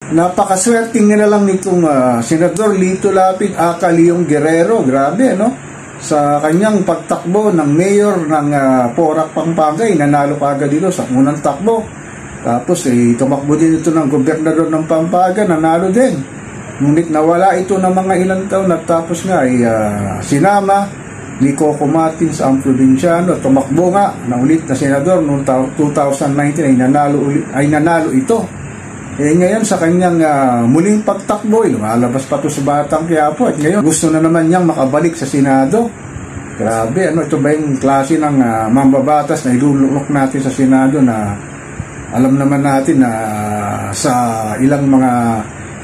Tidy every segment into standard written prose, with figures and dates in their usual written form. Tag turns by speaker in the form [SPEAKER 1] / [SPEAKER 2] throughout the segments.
[SPEAKER 1] Napakaswerting nila lang nitong Senador Lito Lapid aka Leong Guerrero. Grabe, no? Sa kanyang pagtakbo ng mayor ng Porac, Pampanga, nanalo kaagad dito sa unang takbo. Tapos tumakbo din ito ng gobernador ng Pampanga, nanalo din. Ngunit nawala ito ng mga ilang taon at tapos nga sinama ni Coco Martins ang probinsyano. Tumakbo nga na ulit na senador noong 2019 ay nanalo ito. Ngayon sa kanyang muling pagtakbo, lumalabas pa ito sa Batang Quiapo at ngayon gusto na naman niyang makabalik sa Senado. Grabe, ito ba yung klase ng mambabatas na ilulunok natin sa Senado na alam naman natin na sa ilang mga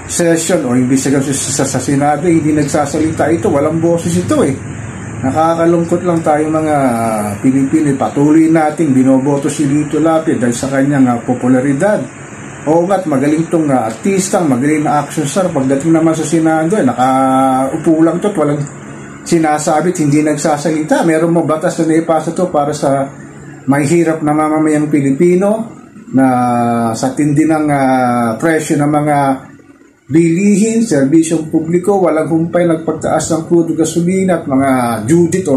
[SPEAKER 1] session o investigasyon sa Senado hindi nagsasalita ito, walang boses ito Nakakalungkot lang tayong mga Pilipino. Patuloy nating binoboto si Lito Lapid dahil sa kanyang popularidad. Oo nga't magaling tong artistang, magaling na action star. Pagdating naman sa Senado, nakaupo lang ito at walang sinasabit, hindi nagsasalita. Meron mo batas na naipasa ito para sa mahihirap na mamamayang Pilipino na sa tindi ng presyo ng mga bilihin, serbisyong publiko, walang humpay nagpagtaas ng crudo gasolina at mga Judith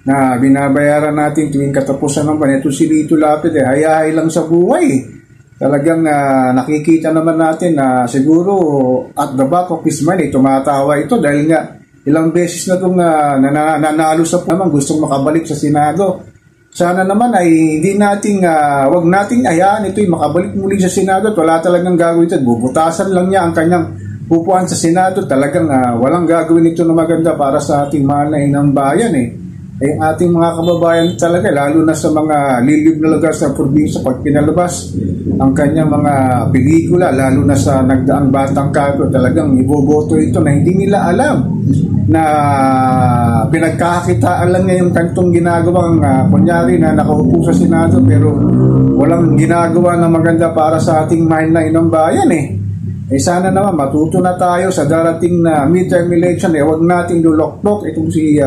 [SPEAKER 1] na binabayaran natin tuwing katapusan ng buwan. Ito si Lito Lapid, hayahay lang sa buhay. Talagang nakikita naman natin na siguro at the back of his mind tumatawa ito dahil nga ilang beses na itong nanalo sa naman gustong makabalik sa Senado. Sana naman ay hindi nating wag nating ayaan ito'y makabalik muli sa Senado at wala talagang gagawin ito. Bubutasan lang niya ang kanyang upuan sa Senado. Talagang walang gagawin ito na maganda para sa ating mahal na inang bayan Yung ating mga kababayan talaga, lalo na sa mga lilib na lugar sa probinsya, pag pinalabas ang kanyang mga pelikula, lalo na sa nagdaang Batang Quiapo, talagang iboboto ito na hindi nila alam na pinagkakakitaan lang niya yung kantong ginagawang kunyari na nakaupo sa Senado pero walang ginagawa na maganda para sa ating mahal na inang bayan sana naman matuto na tayo sa darating na midterm election wag nating luloktok itong si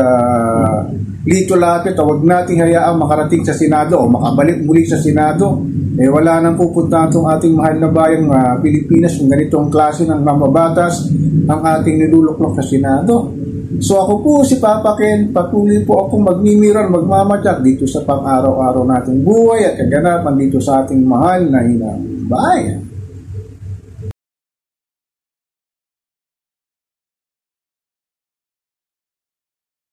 [SPEAKER 1] Lito Lapid, wag nating hayaang makarating sa Senado o makabalik muli sa Senado. Wala nang pupunta itong ating mahal na bayang Pilipinas kung ganitong klase ng mambabatas ang ating niluluklok sa Senado. So ako po si Papa Ken, patuloy po akong magmimiran, magmamadyak dito sa pang-araw-araw nating buhay at kaganapan dito sa ating mahal na inang bayan.